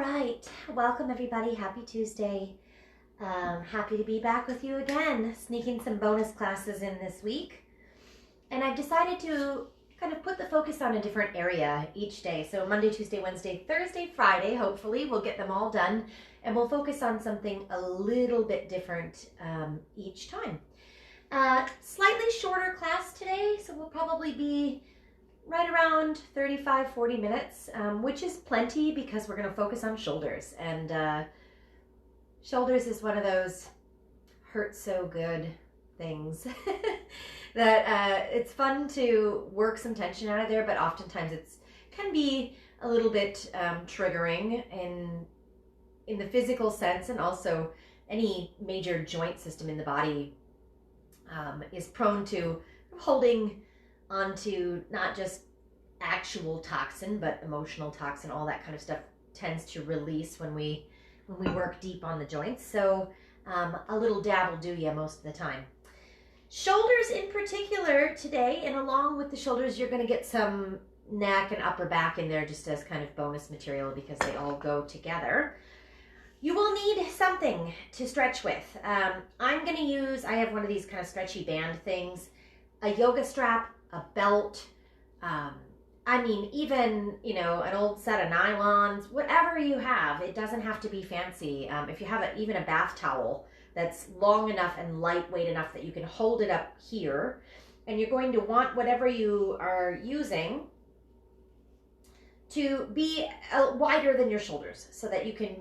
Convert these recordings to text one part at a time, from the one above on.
right, welcome everybody. Happy Tuesday. Happy to be back with you again, sneaking some bonus classes in this week. And I've decided to kind of put the focus on a different area each day. So Monday, Tuesday, Wednesday, Thursday, Friday, hopefully we'll get them all done. And we'll focus on something a little bit different each time. Slightly shorter class today, so we'll probably be right around 35-40 minutes, which is plenty because we're going to focus on shoulders. And shoulders is one of those hurt so good things that it's fun to work some tension out of there, but oftentimes it's can be a little bit triggering in the physical sense, and also any major joint system in the body is prone to holding onto not just actual toxin, but emotional toxin. All that kind of stuff tends to release when we work deep on the joints. So a little dab will do you most of the time. Shoulders in particular today, and along with the shoulders, you're going to get some neck and upper back in there just as kind of bonus material because they all go together. You will need something to stretch with. I'm going to use, I have one of these kind of stretchy band things, a yoga strap, a belt, even, an old set of nylons, whatever you have. It doesn't have to be fancy. If you have even a bath towel that's long enough and lightweight enough that you can hold it up here, and you're going to want whatever you are using to be wider than your shoulders so that you can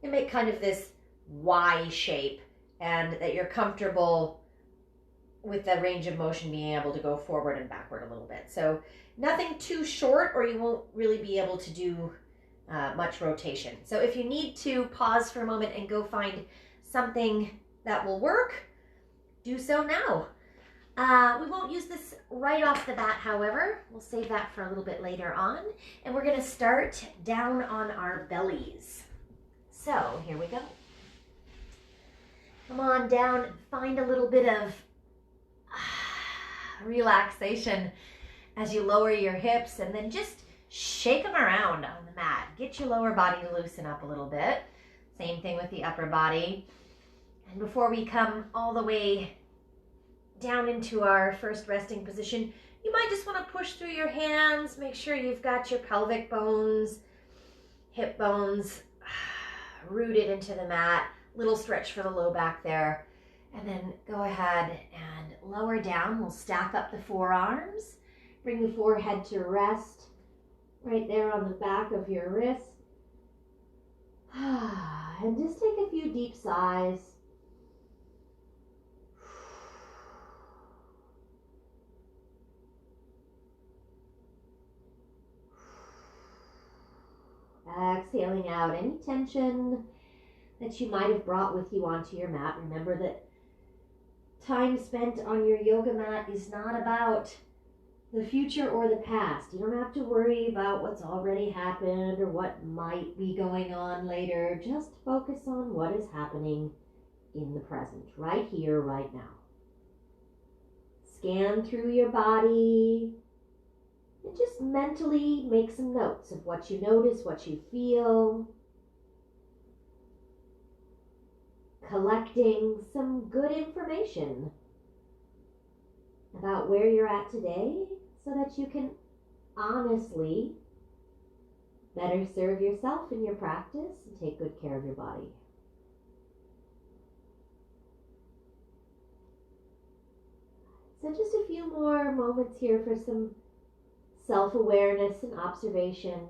make kind of this Y shape and that you're comfortable with the range of motion being able to go forward and backward a little bit. So nothing too short or you won't really be able to do much rotation. So if you need to pause for a moment and go find something that will work, do so now. We won't use this right off the bat, however. We'll save that for a little bit later on. And we're going to start down on our bellies. So here we go. Come on down, find a little bit of relaxation as you lower your hips, and then just shake them around on the mat. Get your lower body to loosen up a little bit. Same thing with the upper body. And before we come all the way down into our first resting position, you might just want to push through your hands. Make sure you've got your pelvic bones, hip bones rooted into the mat. Little stretch for the low back there. And then go ahead and lower down. We'll stack up the forearms. Bring the forehead to rest right there on the back of your wrist. And just take a few deep sighs. Exhaling out any tension that you might have brought with you onto your mat. Remember that time spent on your yoga mat is not about the future or the past. You don't have to worry about what's already happened or what might be going on later. Just focus on what is happening in the present, right here, right now. Scan through your body and just mentally make some notes of what you notice, what you feel. Collecting some good information about where you're at today so that you can honestly better serve yourself in your practice and take good care of your body. So just a few more moments here for some self-awareness and observation.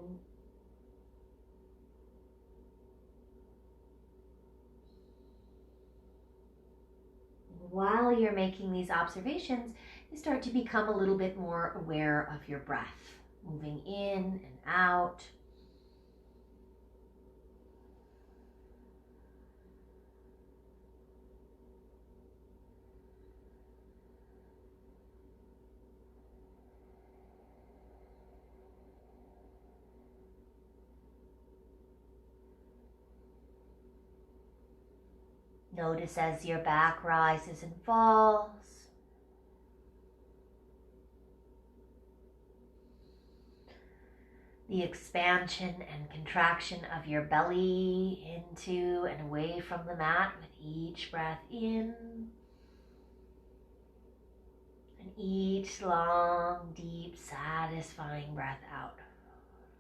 While you're making these observations, you start to become a little bit more aware of your breath, moving in and out. Notice as your back rises and falls. the expansion and contraction of your belly into and away from the mat with each breath in and each long, deep, satisfying breath out.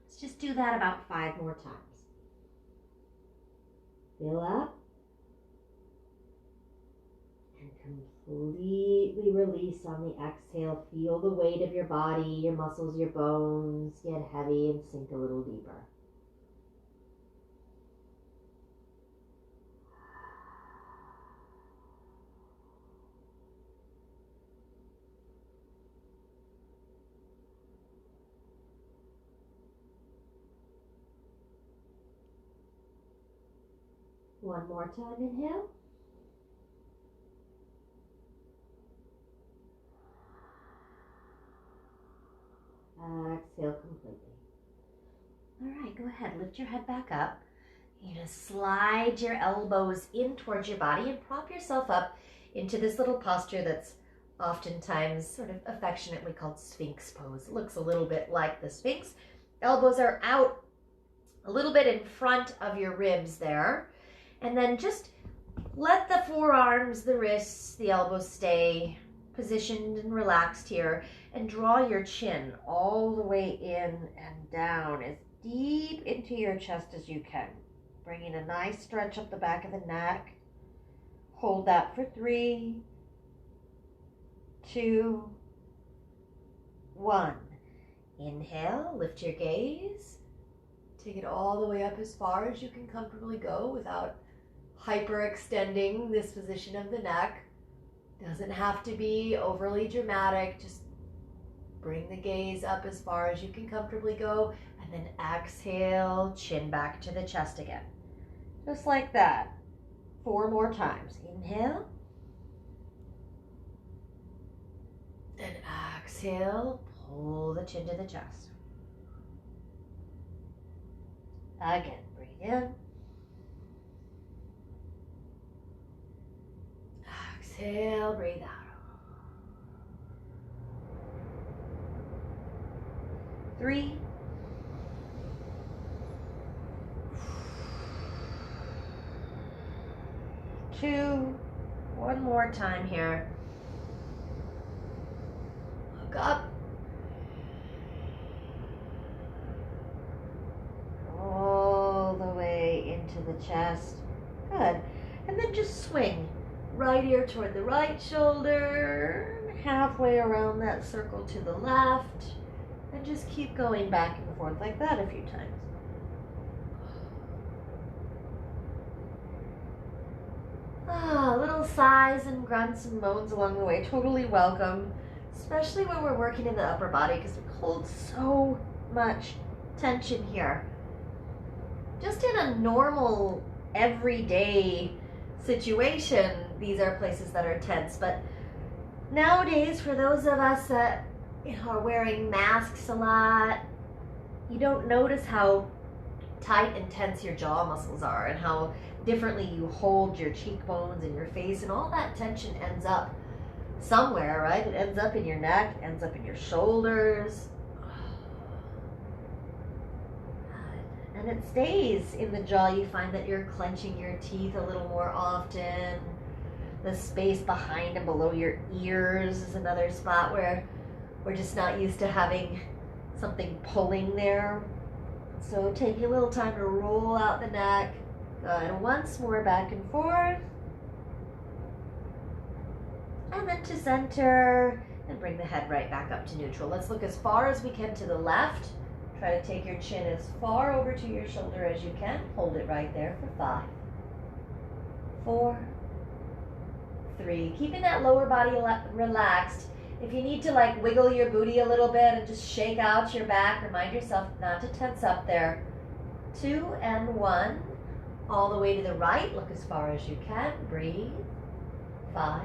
Let's just do that about 5 more times. Fill up and completely release on the exhale. Feel the weight of your body, your muscles, your bones get heavy and sink a little deeper. One more time, inhale. Exhale completely. All right, go ahead, lift your head back up. You're gonna slide your elbows in towards your body and prop yourself up into this little posture that's oftentimes sort of affectionately called Sphinx pose. It looks a little bit like the Sphinx. Elbows are out a little bit in front of your ribs there. And then just let the forearms, the wrists, the elbows stay positioned and relaxed here. And draw your chin all the way in and down as deep into your chest as you can. Bringing a nice stretch up the back of the neck. Hold that for 3, 2, 1. Inhale, lift your gaze. Take it all the way up as far as you can comfortably go without hyperextending this position of the neck. Doesn't have to be overly dramatic. Just bring the gaze up as far as you can comfortably go, and then exhale, chin back to the chest again. Just like that. 4 more times. Inhale. And exhale, pull the chin to the chest. Again, breathe in. Exhale, breathe out. 3, 2, one more time here. Look up. All the way into the chest. Good. And then just swing. Right ear toward the right shoulder, halfway around that circle to the left, and just keep going back and forth like that a few times. Little sighs and grunts and moans along the way, totally welcome, especially when we're working in the upper body because we hold so much tension here. Just in a normal, everyday situation, these are places that are tense, but nowadays, for those of us that are wearing masks a lot, you don't notice how tight and tense your jaw muscles are and how differently you hold your cheekbones and your face, and all that tension ends up somewhere, right? It ends up in your neck, ends up in your shoulders, and it stays in the jaw. You find that you're clenching your teeth a little more often. The space behind and below your ears is another spot where we're just not used to having something pulling there. So take a little time to roll out the neck. Good. Once more, back and forth. And then to center, and bring the head right back up to neutral. Let's look as far as we can to the left. Try to take your chin as far over to your shoulder as you can. Hold it right there for 5, 4, 3. Keeping that lower body relaxed. If you need to like wiggle your booty a little bit and just shake out your back, remind yourself not to tense up there. 2 and 1. All the way to the right. Look as far as you can. Breathe. 5,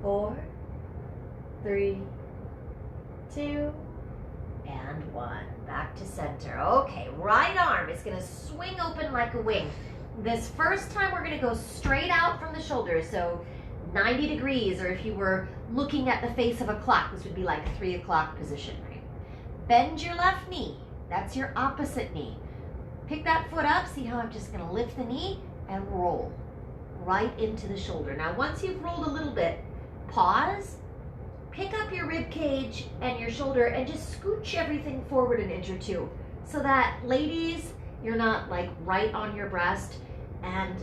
4, 3, 2, and 1. Back to center. Okay, right arm is going to swing open like a wing. This first time we're going to go straight out from the shoulders, so 90 degrees, or if you were looking at the face of a clock, this would be like 3 o'clock position. Right? Bend your left knee. That's your opposite knee. Pick that foot up. See how I'm just going to lift the knee and roll right into the shoulder. Now, once you've rolled a little bit, pause, pick up your rib cage and your shoulder and just scooch everything forward an inch or two so that, ladies, you're not like right on your breast, and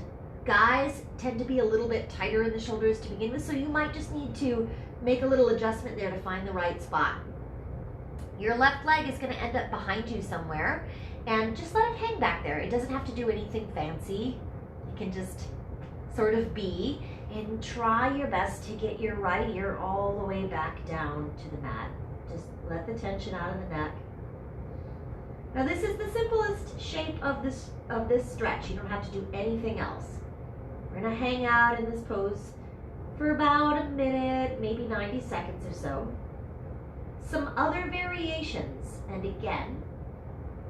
guys tend to be a little bit tighter in the shoulders to begin with, so you might just need to make a little adjustment there to find the right spot. Your left leg is going to end up behind you somewhere, and just let it hang back there. It doesn't have to do anything fancy. It can just sort of be, and try your best to get your right ear all the way back down to the mat. Just let the tension out of the neck. Now this is the simplest shape of this stretch. You don't have to do anything else. We're going to hang out in this pose for about a minute, maybe 90 seconds or so. Some other variations, and again,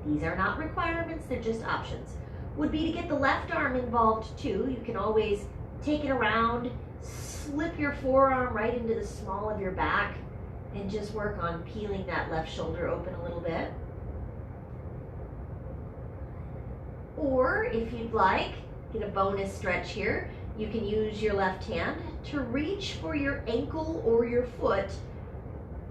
these are not requirements, they're just options, would be to get the left arm involved too. You can always take it around, slip your forearm right into the small of your back, and just work on peeling that left shoulder open a little bit. Or if you'd like, get a bonus stretch here, you can use your left hand to reach for your ankle or your foot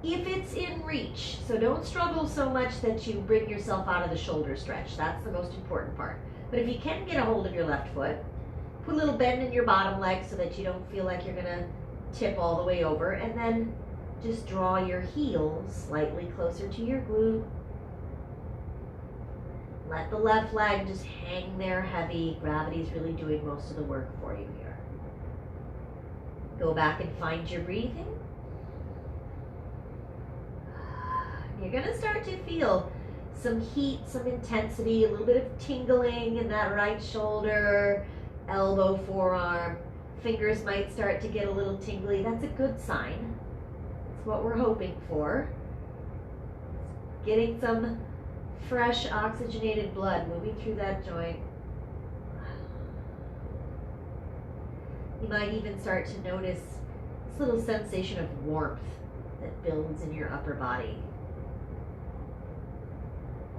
if it's in reach. So don't struggle so much that you bring yourself out of the shoulder stretch. That's the most important part. But if you can get a hold of your left foot, put a little bend in your bottom leg so that you don't feel like you're gonna tip all the way over, and then just draw your heels slightly closer to your glute. Let the left leg just hang there heavy. Gravity's really doing most of the work for you here. Go back and find your breathing. You're gonna start to feel some heat, some intensity, a little bit of tingling in that right shoulder, elbow, forearm. Fingers might start to get a little tingly. That's a good sign. That's what we're hoping for. Getting some fresh oxygenated blood moving through that joint. You might even start to notice this little sensation of warmth that builds in your upper body.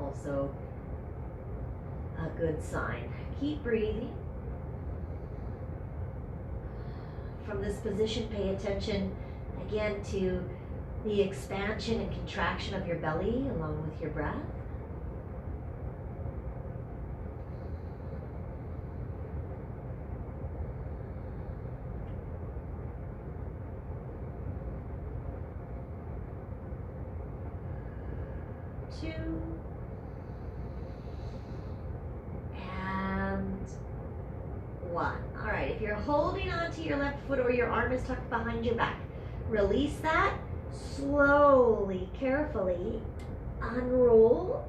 Also a good sign. Keep breathing. From this position, pay attention again to the expansion and contraction of your belly along with your breath. Two. And one. All right, if you're holding onto your left foot or your arm is tucked behind your back, release that. Slowly, carefully unroll.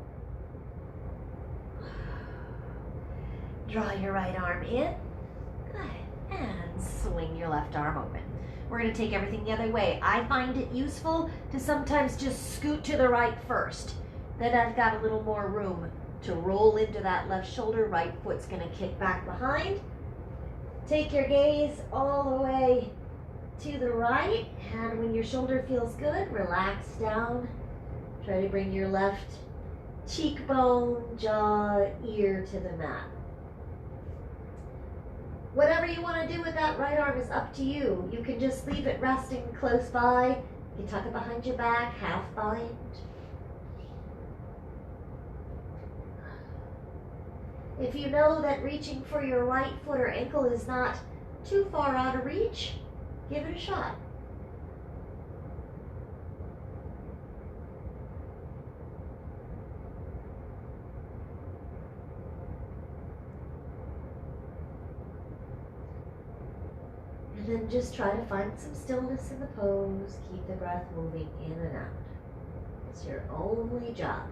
Draw your right arm in. Good. And swing your left arm open. We're going to take everything the other way. I find it useful to sometimes just scoot to the right first. Then I've got a little more room to roll into that left shoulder. Right foot's going to kick back behind. Take your gaze all the way to the right, and when your shoulder feels good, relax down. Try to bring your left cheekbone, jaw, ear to the mat. Whatever you want to do with that right arm is up to you. You can just leave it resting close by. You can tuck it behind your back, half bind. If you know that reaching for your right foot or ankle is not too far out of reach, give it a shot. And then just try to find some stillness in the pose. Keep the breath moving in and out. It's your only job.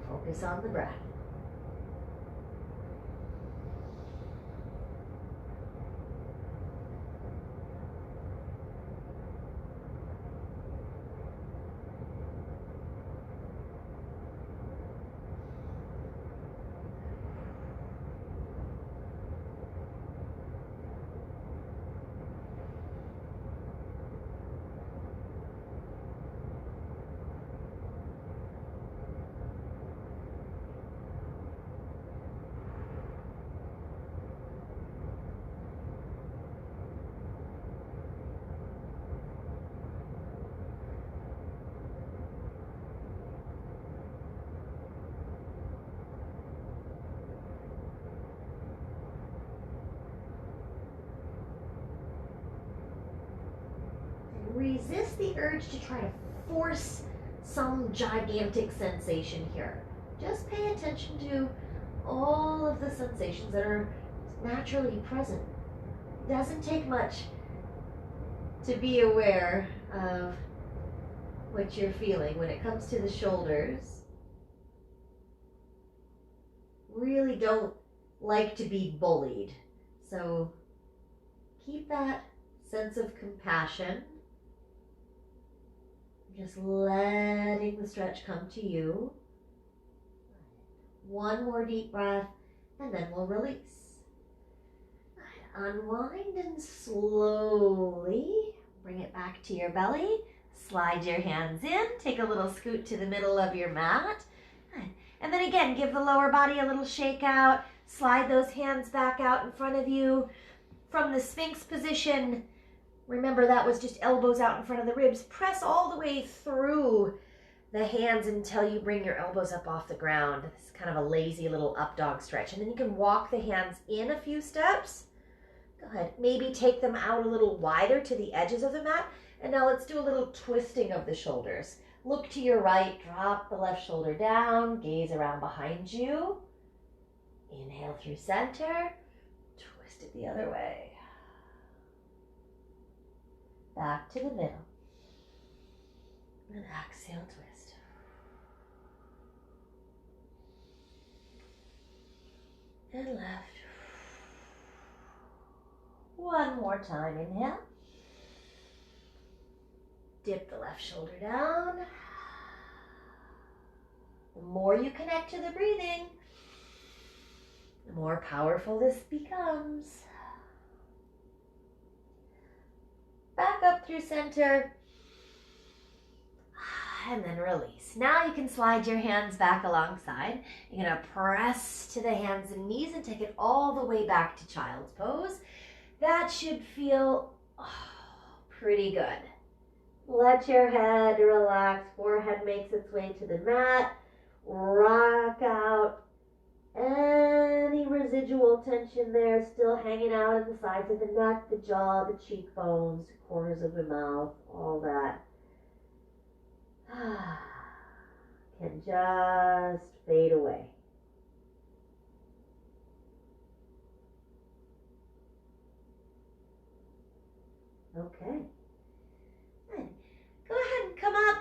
Focus on the breath. resist the urge to try to force some gigantic sensation here. Just pay attention to all of the sensations that are naturally present. It doesn't take much to be aware of what you're feeling when it comes to the shoulders. Really don't like to be bullied. So keep that sense of compassion. Just letting the stretch come to you. One more deep breath, and then we'll release. Unwind and slowly bring it back to your belly. Slide your hands in. Take a little scoot to the middle of your mat. And then again, give the lower body a little shake out. Slide those hands back out in front of you. From the Sphinx position, remember that was just elbows out in front of the ribs. Press all the way through the hands until you bring your elbows up off the ground. It's kind of a lazy little up dog stretch. And then you can walk the hands in a few steps. Go ahead. Maybe take them out a little wider to the edges of the mat. And now let's do a little twisting of the shoulders. Look to your right, drop the left shoulder down, gaze around behind you. Inhale through center, twist it the other way. Back to the middle. And exhale, twist. And left. One more time, inhale. Dip the left shoulder down. The more you connect to the breathing, the more powerful this becomes. Back up through center. And then release. Now you can slide your hands back alongside. You're going to press to the hands and knees and take it all the way back to child's pose. That should feel pretty good. Let your head relax. Forehead makes its way to the mat. Rock out any residual tension there still hanging out in the sides of the neck, the jaw, the cheekbones, corners of the mouth, all that. Can just fade away. Okay. Good. Go ahead and come up.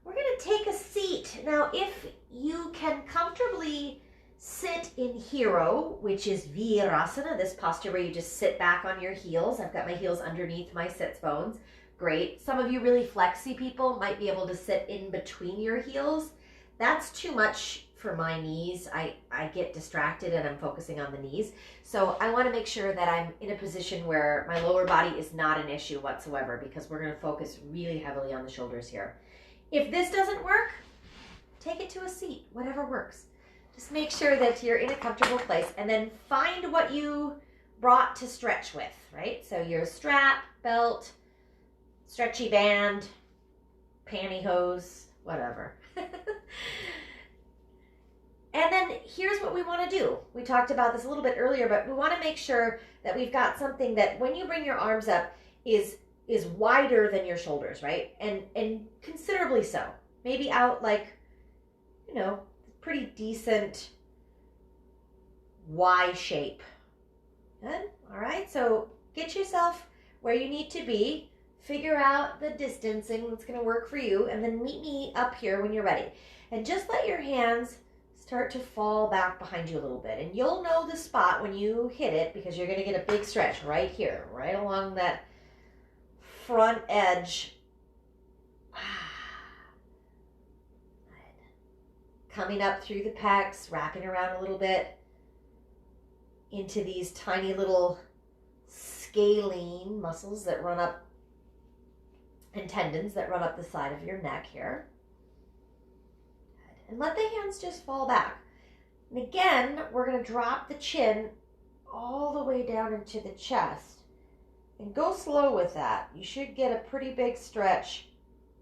We're going to take a seat. Now, if you can comfortably sit in hero, which is Virasana, this posture where you just sit back on your heels. I've got my heels underneath my sits bones. Great. Some of you really flexy people might be able to sit in between your heels. That's too much for my knees. I get distracted and I'm focusing on the knees. So I want to make sure that I'm in a position where my lower body is not an issue whatsoever, because we're going to focus really heavily on the shoulders here. If this doesn't work, take it to a seat, whatever works. Just make sure that you're in a comfortable place, and then find what you brought to stretch with, right? So your strap, belt, stretchy band, pantyhose, whatever. And then here's what we want to do. We talked about this a little bit earlier, but we want to make sure that we've got something that when you bring your arms up is wider than your shoulders, right? And considerably so. Maybe out like, pretty decent Y shape. Good. All right. So get yourself where you need to be. Figure out the distancing that's going to work for you, and then meet me up here when you're ready. And just let your hands start to fall back behind you a little bit. And you'll know the spot when you hit it, because you're going to get a big stretch right here, right along that front edge. Coming up through the pecs, wrapping around a little bit into these tiny little scalene muscles that run up, and tendons that run up the side of your neck here. And let the hands just fall back. And again, we're going to drop the chin all the way down into the chest. And go slow with that. You should get a pretty big stretch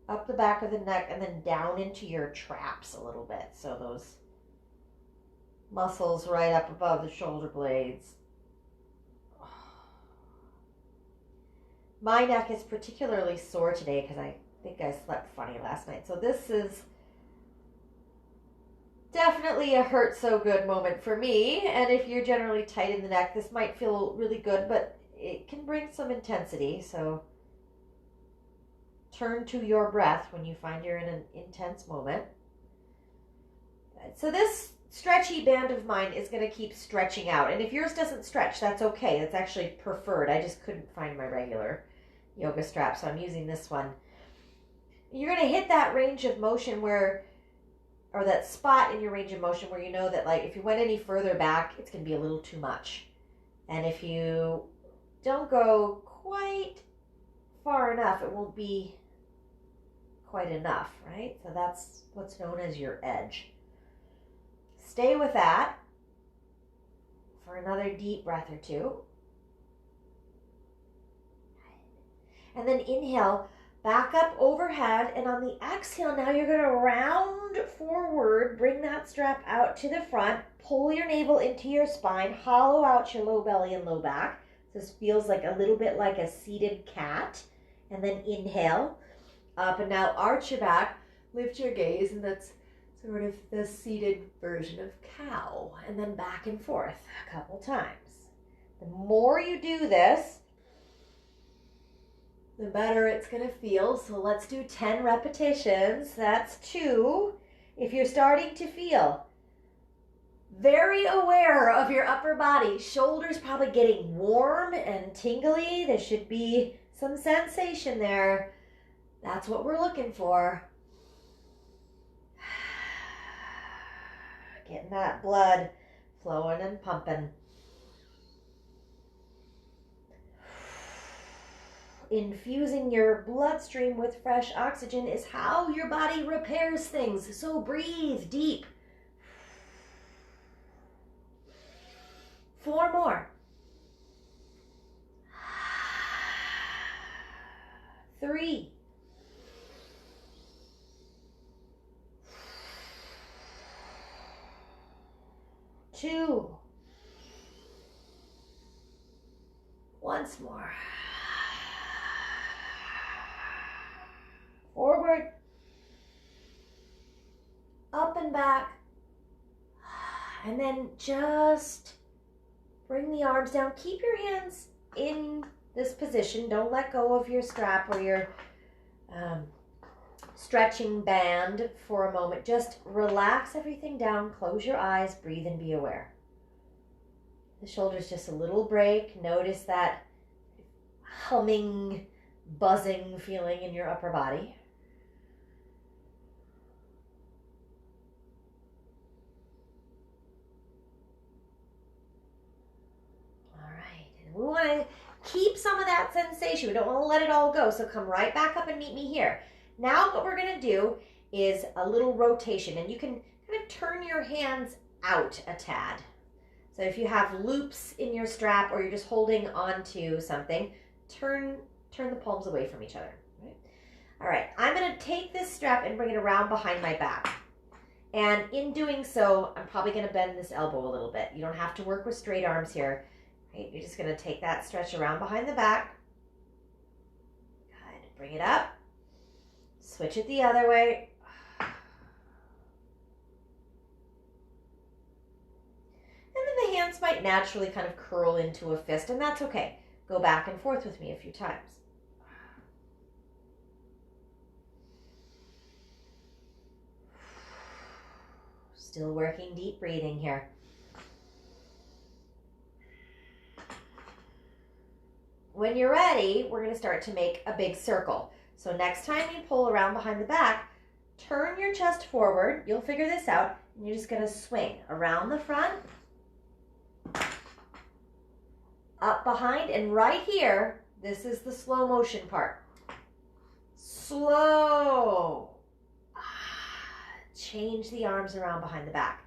up the back of the neck and then down into your traps a little bit. So those muscles right up above the shoulder blades. My neck is particularly sore today because I think I slept funny last night. So this is definitely a hurt so good moment for me. And if you're generally tight in the neck, this might feel really good, but it can bring some intensity. So turn to your breath when you find you're in an intense moment. So this stretchy band of mine is going to keep stretching out. And if yours doesn't stretch, that's okay. That's actually preferred. I just couldn't find my regular yoga strap, so I'm using this one. You're going to hit that range of motion where, or that spot in your range of motion where you know that, like, if you went any further back, it's going to be a little too much. And if you don't go quite far enough, it won't be quite enough, right? So that's what's known as your edge. Stay with that for another deep breath or two. And then inhale, back up overhead, and on the exhale, now you're going to round forward, bring that strap out to the front, pull your navel into your spine, hollow out your low belly and low back. This feels like a little bit like a seated cat. And then inhale, up, and now arch your back, lift your gaze, and that's sort of the seated version of cow. And then back and forth a couple times. The more you do this, the better it's going to feel. So let's do 10 repetitions. That's 2. If you're starting to feel very aware of your upper body, shoulders probably getting warm and tingly, there should be some sensation there. That's what we're looking for. Getting that blood flowing and pumping. Infusing your bloodstream with fresh oxygen is how your body repairs things. So breathe deep. 4 more. 3. 2. Once more. Forward, up and back, and then just bring the arms down. Keep your hands in this position. Don't let go of your strap or your stretching band for a moment. Just relax everything down, close your eyes, breathe, and be aware. The shoulders just a little break. Notice that humming, buzzing feeling in your upper body. We want to keep some of that sensation. We don't want to let it all go. So come right back up and meet me here. Now what we're going to do is a little rotation. And you can kind of turn your hands out a tad. So if you have loops in your strap or you're just holding onto something, turn the palms away from each other. Right? All right. I'm going to take this strap and bring it around behind my back. And in doing so, I'm probably going to bend this elbow a little bit. You don't have to work with straight arms here. Right, you're just going to take that stretch around behind the back. Good. Bring it up. Switch it the other way. And then the hands might naturally kind of curl into a fist, and that's okay. Go back and forth with me a few times. Still working deep breathing here. When you're ready, we're going to start to make a big circle. So next time you pull around behind the back, turn your chest forward. You'll figure this out. And you're just going to swing around the front, up behind, and right here, this is the slow motion part. Slow. Change the arms around behind the back.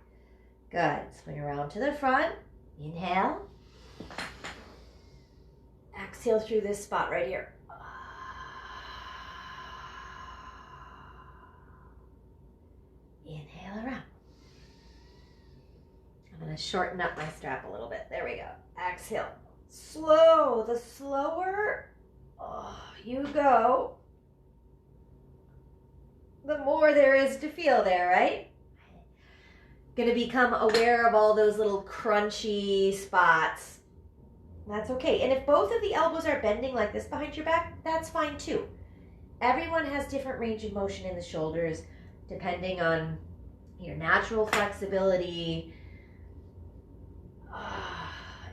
Good. Swing around to the front. Inhale. Exhale through this spot right here. Inhale around. I'm going to shorten up my strap a little bit. There we go. Exhale. Slow. The slower, Oh, you go. The more there is to feel there, right? Going to become aware of all those little crunchy spots. That's okay. And if both of the elbows are bending like this behind your back, that's fine too. Everyone has different range of motion in the shoulders depending on your natural flexibility,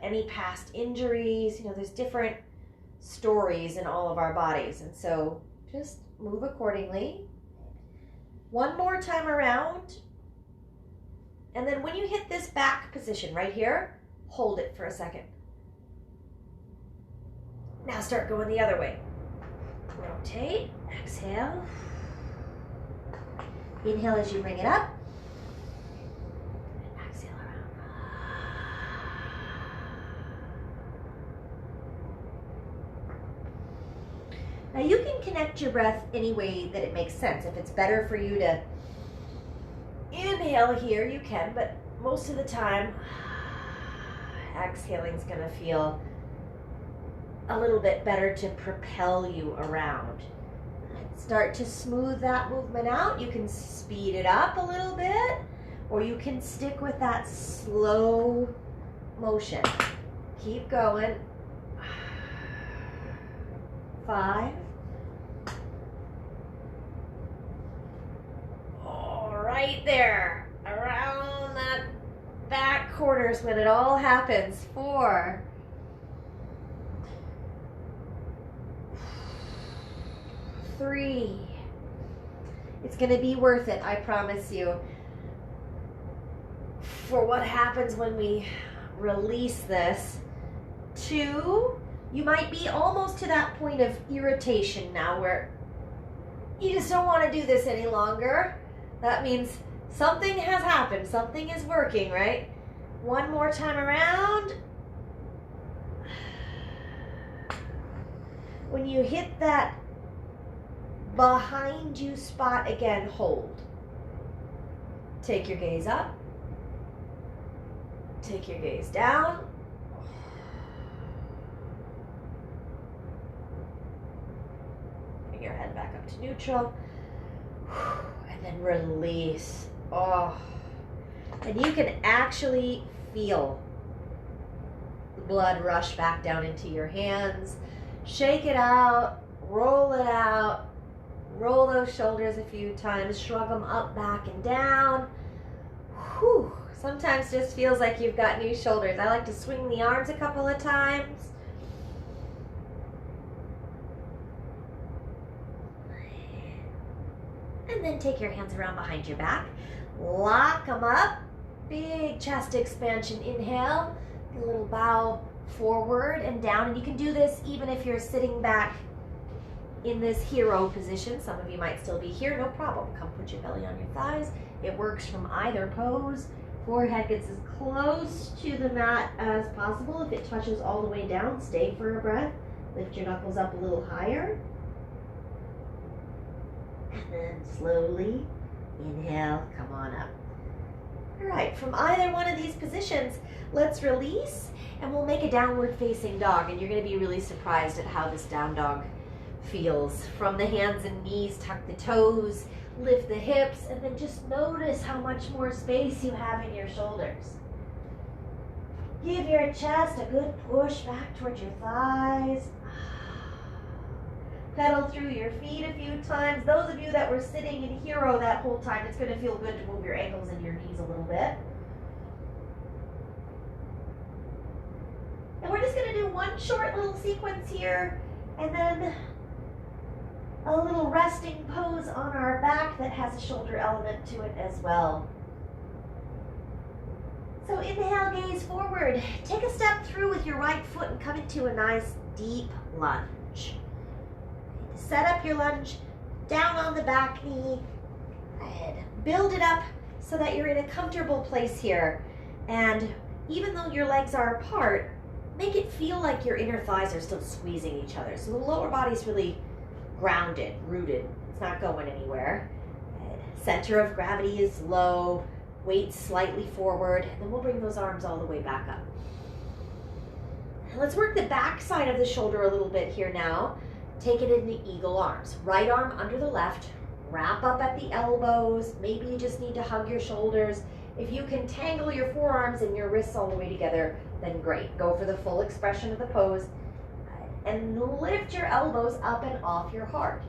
any past injuries. You know, there's different stories in all of our bodies. And so just move accordingly. One more time around. And then when you hit this back position right here, hold it for a second. Now start going the other way. Rotate, exhale. Inhale as you bring it up. And exhale around. Now you can connect your breath any way that it makes sense. If it's better for you to inhale here, you can, but most of the time, exhaling is going to feel a little bit better to propel you around. Start to smooth that movement out. You can speed it up a little bit, or you can stick with that slow motion. Keep going. 5. Right there, around that back corner is when it all happens. 4. 3. It's going to be worth it, I promise you, for what happens when we release this. 2, you might be almost to that point of irritation now where you just don't want to do this any longer. That means something has happened. Something is working, right? One more time around. When you hit that behind you spot again, hold. Take your gaze up. Take your gaze down. Bring your head back up to neutral. And then release. Oh. And you can actually feel the blood rush back down into your hands. Shake it out. Roll it out. Roll those shoulders a few times. Shrug them up, back, and down. Whew. Sometimes just feels like you've got new shoulders. I like to swing the arms a couple of times. And then take your hands around behind your back. Lock them up. Big chest expansion. Inhale. A little bow forward and down. And you can do this even if you're sitting back in this hero position. Some of you might still be here. No problem. Come put your belly on your thighs. It works from either pose. Forehead gets as close to the mat as possible. If it touches all the way down, stay for a breath. Lift your knuckles up a little higher. And then slowly inhale, come on up. All right, from either one of these positions, let's release and we'll make a downward facing dog. And you're going to be really surprised at how this down dog feels. From the hands and knees, tuck the toes, lift the hips, and then just notice how much more space you have in your shoulders. Give your chest a good push back towards your thighs. Pedal through your feet a few times. Those of you that were sitting in hero that whole time, it's going to feel good to move your ankles and your knees a little bit. And we're just going to do one short little sequence here, and then a little resting pose on our back that has a shoulder element to it as well. So inhale, gaze forward. Take a step through with your right foot and come into a nice deep lunge. Set up your lunge down on the back knee. Good. Build it up so that you're in a comfortable place here. And even though your legs are apart, make it feel like your inner thighs are still squeezing each other. So the lower body's really grounded, rooted. It's not going anywhere. Good. Center of gravity is low. Weight slightly forward. And then we'll bring those arms all the way back up. Let's work the back side of the shoulder a little bit here now. take it into eagle arms. Right arm under the left, wrap up at the elbows. Maybe you just need to hug your shoulders. If you can tangle your forearms and your wrists all the way together, then great. Go for the full expression of the pose and lift your elbows up and off your heart.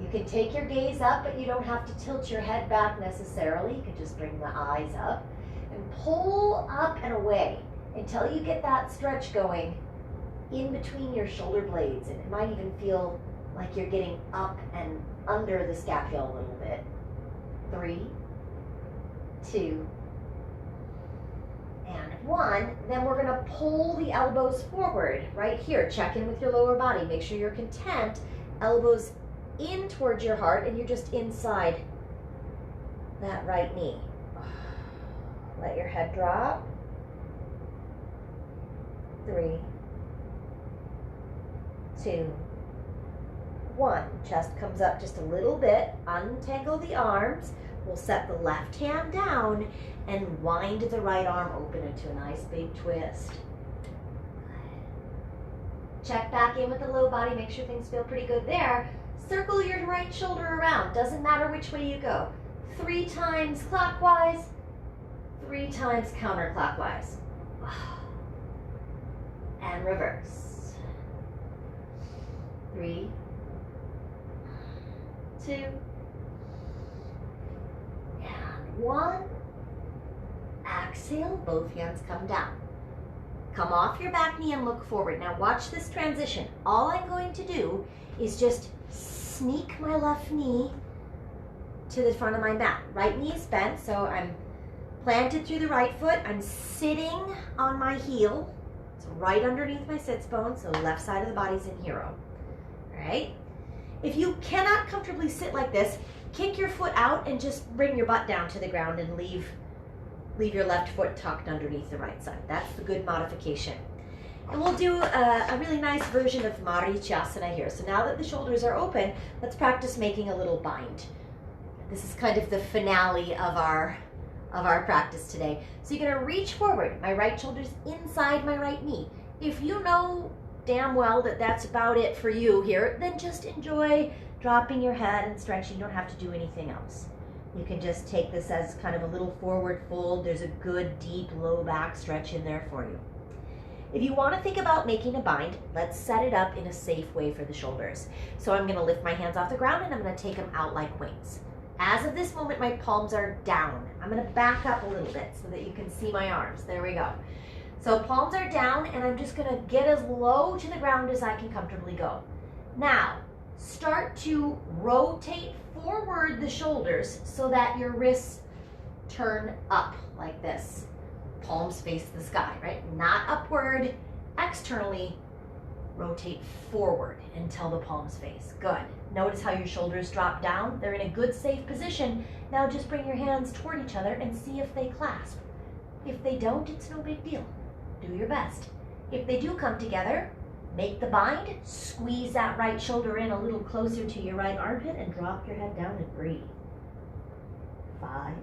You can take your gaze up, but you don't have to tilt your head back necessarily. You can just bring the eyes up and pull up and away until you get that stretch going in between your shoulder blades. And it might even feel like you're getting up and under the scapula a little bit. 3, 2, and 1. Then we're gonna pull the elbows forward right here. Check in with your lower body. Make sure you're content. Elbows in towards your heart and you're just inside that right knee. Let your head drop. 3, 2, 1. Chest comes up just a little bit. Untangle the arms. We'll set the left hand down and wind the right arm open into a nice big twist. Check back in with the low body. Make sure things feel pretty good there. Circle your right shoulder around. Doesn't matter which way you go. 3 times clockwise, 3 times counterclockwise. And reverse. 3, 2, and 1. Exhale, both hands come down. Come off your back knee and look forward. Now watch this transition. All I'm going to do is just sneak my left knee to the front of my mat. Right knee is bent, so I'm planted through the right foot. I'm sitting on my heel, so right underneath my sits bone, so left side of the body's in hero. All right? If you cannot comfortably sit like this, kick your foot out and just bring your butt down to the ground and leave your left foot tucked underneath the right side. That's the good modification. And we'll do a really nice version of Marichasana here. So now that the shoulders are open, let's practice making a little bind. This is kind of the finale of our practice today. So you're gonna reach forward. My right shoulder's inside my right knee. If you know damn well that that's about it for you here, then just enjoy dropping your head and stretching. You don't have to do anything else. You can just take this as kind of a little forward fold. There's a good deep low back stretch in there for you. If you want to think about making a bind, let's set it up in a safe way for the shoulders. So I'm going to lift my hands off the ground and I'm going to take them out like wings. As of this moment, my palms are down. I'm going to back up a little bit so that you can see my arms. There we go. So palms are down and I'm just going to get as low to the ground as I can comfortably go. Now, start to rotate forward the shoulders so that your wrists turn up like this. Palms face the sky, right? Not upward, externally. Rotate forward until the palms face. Good. Notice how your shoulders drop down. They're in a good, safe position. Now just bring your hands toward each other and see if they clasp. If they don't, it's no big deal. Do your best. If they do come together, make the bind, squeeze that right shoulder in a little closer to your right armpit and drop your head down and breathe. 5,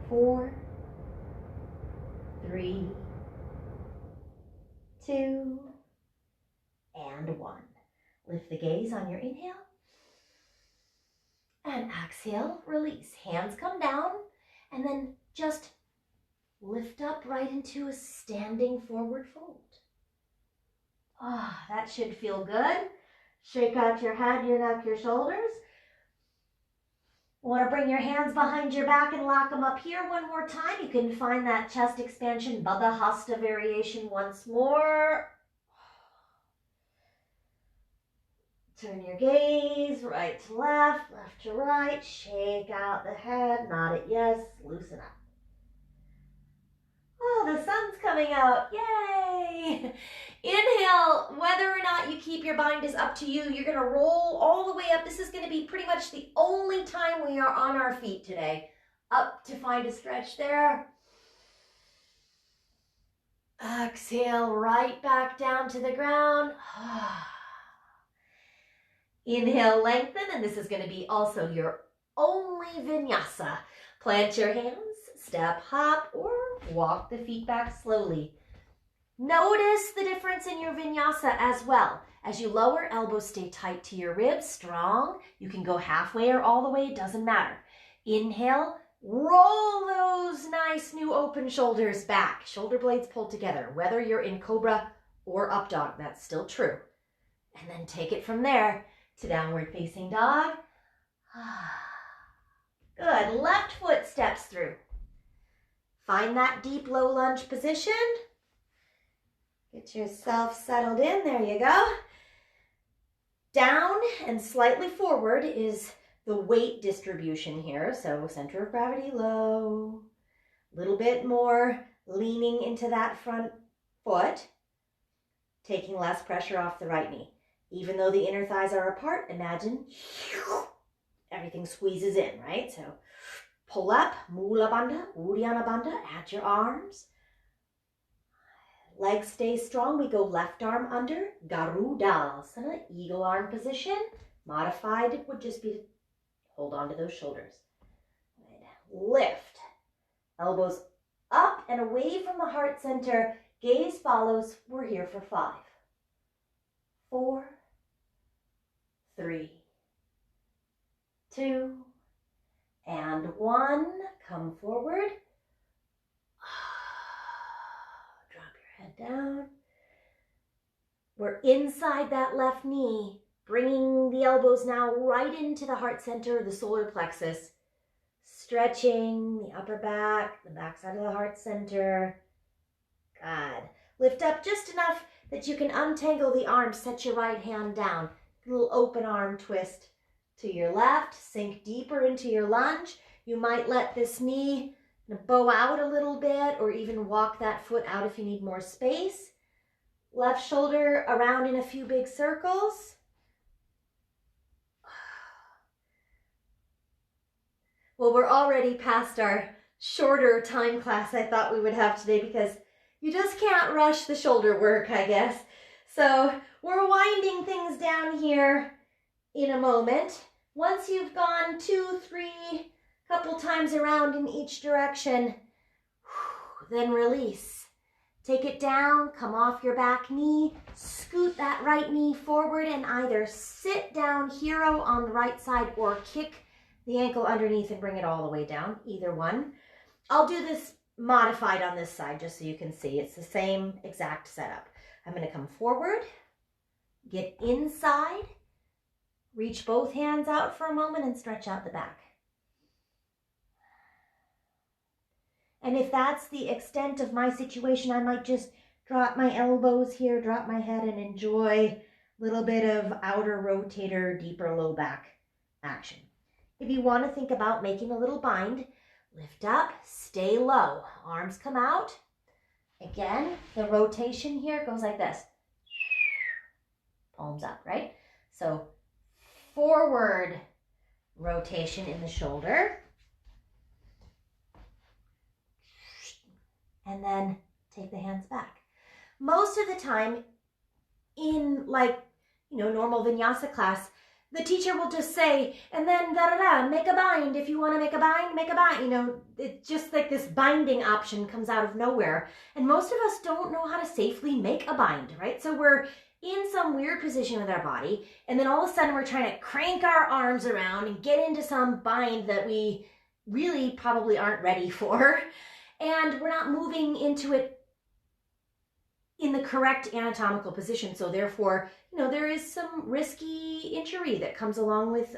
4, 3, 2, and 1. Lift the gaze on your inhale. And exhale, release. Hands come down and then just lift up right into a standing forward fold. That should feel good. Shake out your head, your neck, your shoulders. Want to bring your hands behind your back and lock them up here one more time. You can find that chest expansion, Baddha Hasta variation once more. Turn your gaze right to left, left to right. Shake out the head, nod it yes, loosen up. Oh, the sun's coming out. Yay! Inhale. Whether or not you keep your bind is up to you. You're going to roll all the way up. This is going to be pretty much the only time we are on our feet today. Up to find a stretch there. Exhale right back down to the ground. Inhale, lengthen, and this is going to be also your only vinyasa. Plant your hands, step, hop, or walk the feet back slowly. Notice the difference in your vinyasa as well. As you lower, elbows stay tight to your ribs, strong. You can go halfway or all the way, it doesn't matter. Inhale, roll those nice new open shoulders back. Shoulder blades pulled together, whether you're in cobra or up dog, that's still true. And then take it from there to downward facing dog. Good, left foot steps through. Find that deep low lunge position. Get yourself settled in, there you go. Down and slightly forward is the weight distribution here. So center of gravity low, a little bit more leaning into that front foot, taking less pressure off the right knee. Even though the inner thighs are apart, imagine everything squeezes in, right? So pull up, Mula Bandha, Uddiyana Bandha, at your arms. Legs stay strong. We go left arm under, Garudalasana, eagle arm position. Modified would just be to hold on to those shoulders. Lift. Elbows up and away from the heart center. Gaze follows. We're here for 5, 4, 3, 2, and 1. Come forward. Down. We're inside that left knee, bringing the elbows now right into the heart center, the solar plexus, stretching the upper back, the back side of the heart center. Good. Lift up just enough that you can untangle the arms, set your right hand down. Little open arm twist to your left, sink deeper into your lunge. You might let this knee bow out a little bit or even walk that foot out if you need more space. Left shoulder around in a few big circles. Well, we're already past our shorter time class I thought we would have today because you just can't rush the shoulder work, I guess. So we're winding things down here in a moment. Once you've gone 2, 3, couple times around in each direction, then release. Take it down, come off your back knee, scoot that right knee forward and either sit down hero on the right side or kick the ankle underneath and bring it all the way down, either one. I'll do this modified on this side just so you can see. It's the same exact setup. I'm going to come forward, get inside, reach both hands out for a moment and stretch out the back. And if that's the extent of my situation, I might just drop my elbows here, drop my head, and enjoy a little bit of outer rotator, deeper low back action. If you want to think about making a little bind, lift up, stay low. Arms come out. Again, the rotation here goes like this. Palms up, right? So forward rotation in the shoulder. And then take the hands back. Most of the time in normal vinyasa class, the teacher will just say, and then make a bind. If you want to make a bind, make a bind. It's just like this binding option comes out of nowhere. And most of us don't know how to safely make a bind, right? So we're in some weird position with our body, and then all of a sudden we're trying to crank our arms around and get into some bind that we really probably aren't ready for. And we're not moving into it in the correct anatomical position. So therefore, there is some risky injury that comes along with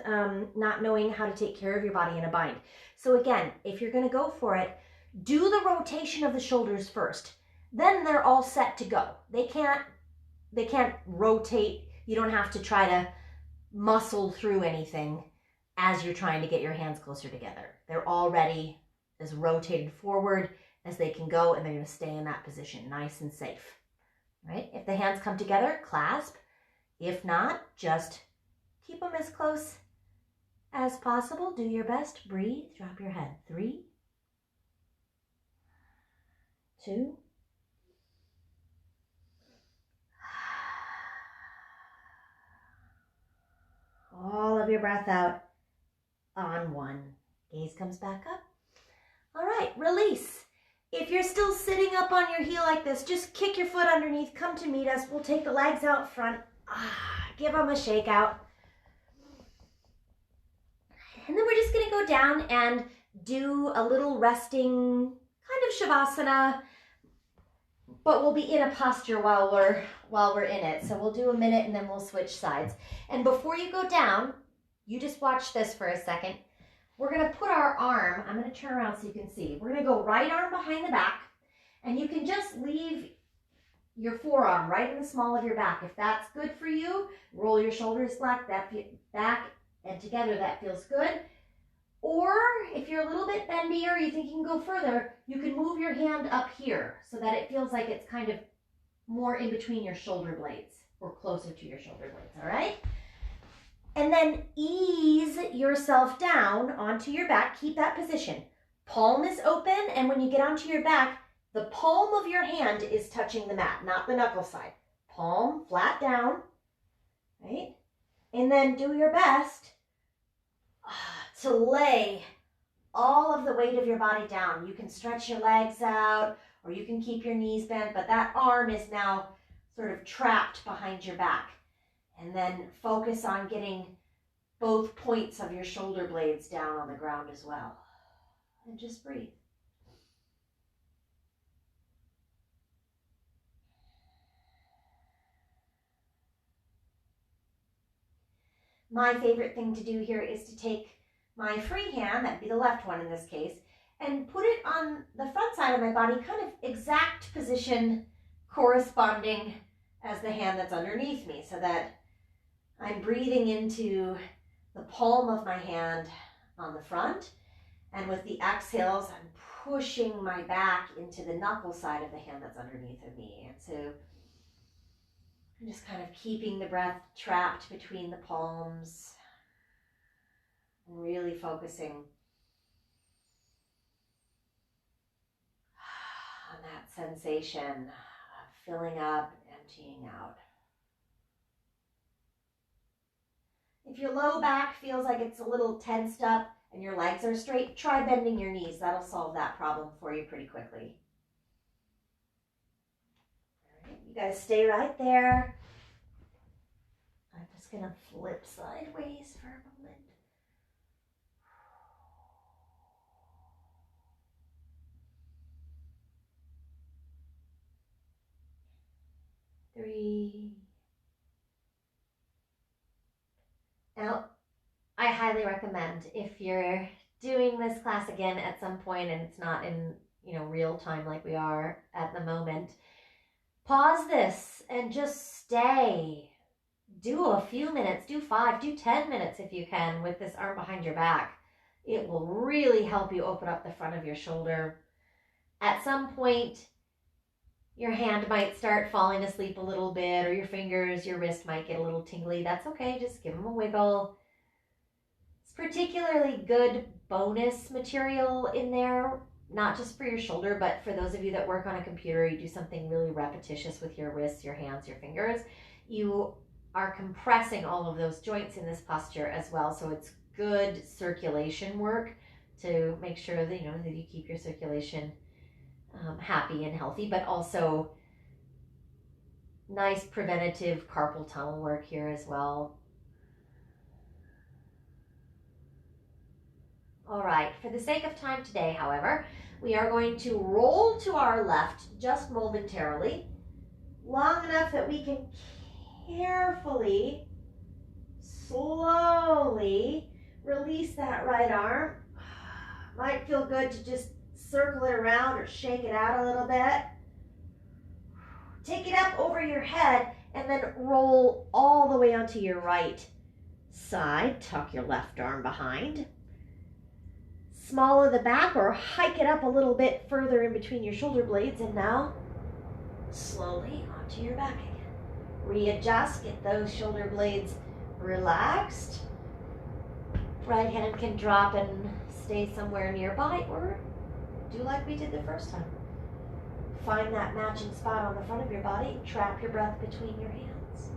not knowing how to take care of your body in a bind. So again, if you're going to go for it, do the rotation of the shoulders first. Then they're all set to go. They can't rotate. You don't have to try to muscle through anything as you're trying to get your hands closer together. They're already as rotated forward as they can go, and they're going to stay in that position, nice and safe, right? If the hands come together, clasp. If not, just keep them as close as possible. Do your best. Breathe. Drop your head. 3, 2, all of your breath out on 1. Gaze comes back up. All right, release. If you're still sitting up on your heel like this, just kick your foot underneath, come to meet us. We'll take the legs out front. Give them a shake out. And then we're just gonna go down and do a little resting kind of shavasana, but we'll be in a posture while we're in it. So we'll do a minute and then we'll switch sides. And before you go down, you just watch this for a second. We're gonna put our arm, I'm gonna turn around so you can see. We're gonna go right arm behind the back, and you can just leave your forearm right in the small of your back. If that's good for you, roll your shoulders back, and together that feels good. Or if you're a little bit bendy or you think you can go further, you can move your hand up here so that it feels like it's kind of more in between your shoulder blades or closer to your shoulder blades, all right? And then ease yourself down onto your back. Keep that position. Palm is open, and when you get onto your back, the palm of your hand is touching the mat, not the knuckle side. Palm flat down, right? And then do your best to lay all of the weight of your body down. You can stretch your legs out, or you can keep your knees bent, but that arm is now sort of trapped behind your back. And then focus on getting both points of your shoulder blades down on the ground as well. And just breathe. My favorite thing to do here is to take my free hand, that'd be the left one in this case, and put it on the front side of my body, kind of exact position corresponding as the hand that's underneath me, so that I'm breathing into the palm of my hand on the front, and with the exhales, I'm pushing my back into the knuckle side of the hand that's underneath of me. And so I'm just kind of keeping the breath trapped between the palms and really focusing on that sensation of filling up, emptying out. If your low back feels like it's a little tensed up and your legs are straight, try bending your knees. That'll solve that problem for you pretty quickly. All right, you guys stay right there. I'm just gonna flip sideways for a moment. 3. Now, I highly recommend, if you're doing this class again at some point and it's not in, real time like we are at the moment, pause this and just stay. Do a few minutes, do 5, do 10 minutes if you can with this arm behind your back. It will really help you open up the front of your shoulder. At some point, your hand might start falling asleep a little bit, or your fingers, your wrist might get a little tingly. That's okay, just give them a wiggle. It's particularly good bonus material in there, not just for your shoulder, but for those of you that work on a computer, you do something really repetitious with your wrists, your hands, your fingers. You are compressing all of those joints in this posture as well, so it's good circulation work to make sure that that you keep your circulation happy and healthy, but also nice preventative carpal tunnel work here as well. All right, for the sake of time today, however, we are going to roll to our left just momentarily, long enough that we can carefully, slowly release that right arm. Might feel good to just circle it around or shake it out a little bit. Take it up over your head and then roll all the way onto your right side. Tuck your left arm behind. Small of the back, or hike it up a little bit further in between your shoulder blades, and now slowly onto your back again. Readjust, get those shoulder blades relaxed. Right hand can drop and stay somewhere nearby, or do like we did the first time. Find that matching spot on the front of your body. Trap your breath between your hands.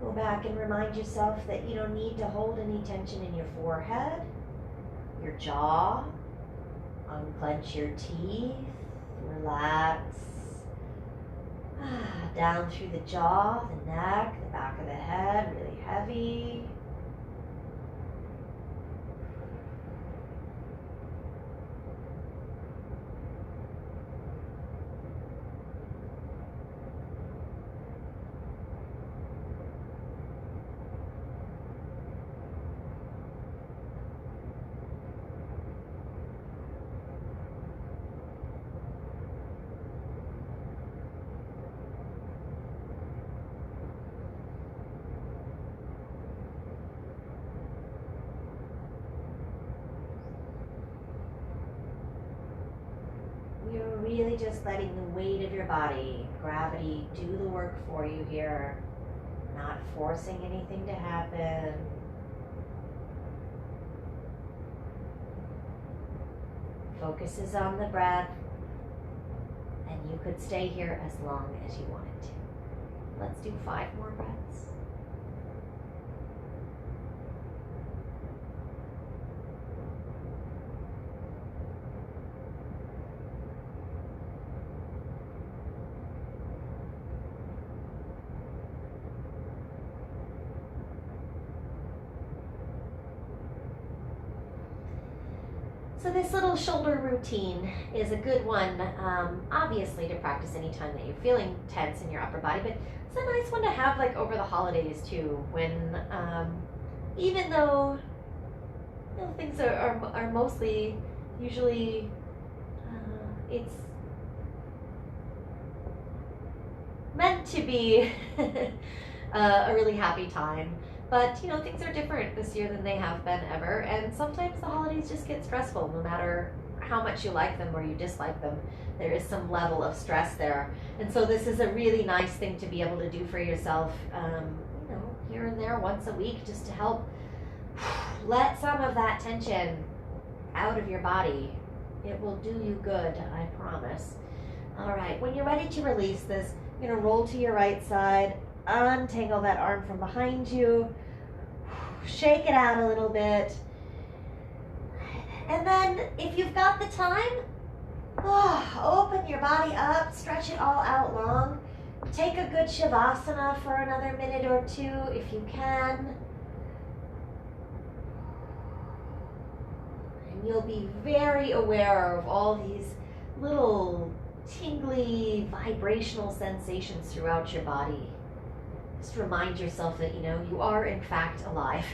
Go back and remind yourself that you don't need to hold any tension in your forehead, your jaw. Unclench your teeth, relax. Down through the jaw, the neck, the back of the head, really heavy. You're really just letting the weight of your body, gravity, do the work for you here. Not forcing anything to happen. Focus is on the breath, and you could stay here as long as you wanted to. Let's do 5 more breaths. So this little shoulder routine is a good one, obviously to practice anytime that you're feeling tense in your upper body, but it's a nice one to have like over the holidays too, when even though things are mostly, usually it's meant to be a really happy time. But, things are different this year than they have been ever, and sometimes the holidays just get stressful, no matter how much you like them or you dislike them. There is some level of stress there. And so this is a really nice thing to be able to do for yourself, here and there, once a week, just to help let some of that tension out of your body. It will do you good, I promise. All right, when you're ready to release this, you're going to roll to your right side, untangle that arm from behind you, shake it out a little bit, and then if you've got the time, open your body up, stretch it all out long. Take a good shavasana for another minute or 2 if you can, and you'll be very aware of all these little tingly vibrational sensations throughout your body. Just remind yourself that, you are in fact alive.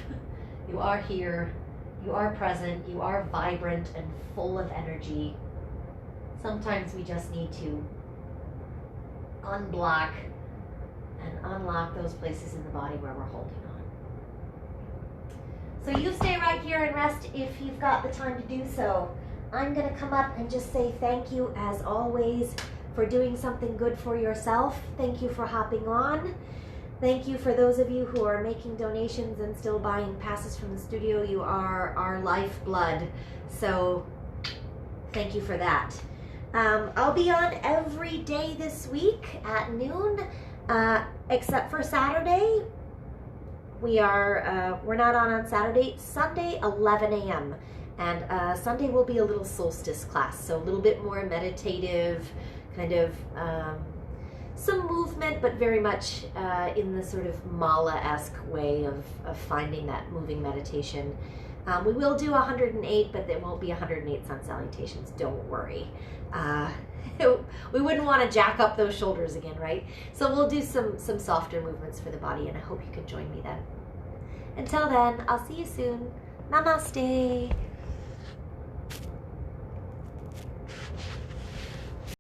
You are here, you are present, you are vibrant and full of energy. Sometimes we just need to unblock and unlock those places in the body where we're holding on. So you stay right here and rest if you've got the time to do so. I'm going to come up and just say thank you as always for doing something good for yourself. Thank you for hopping on. Thank you for those of you who are making donations and still buying passes from the studio. You are our lifeblood, so thank you for that. I'll be on every day this week at noon, except for Saturday. We're not on Saturday. Sunday, 11 a.m. And Sunday will be a little solstice class, so a little bit more meditative, kind of some movement, but very much in the sort of mala-esque way of finding that moving meditation. We will do 108, but there won't be 108 sun salutations, don't worry. We wouldn't want to jack up those shoulders again, right? So we'll do some softer movements for the body, and I hope you can join me then. Until then, I'll see you soon. Namaste.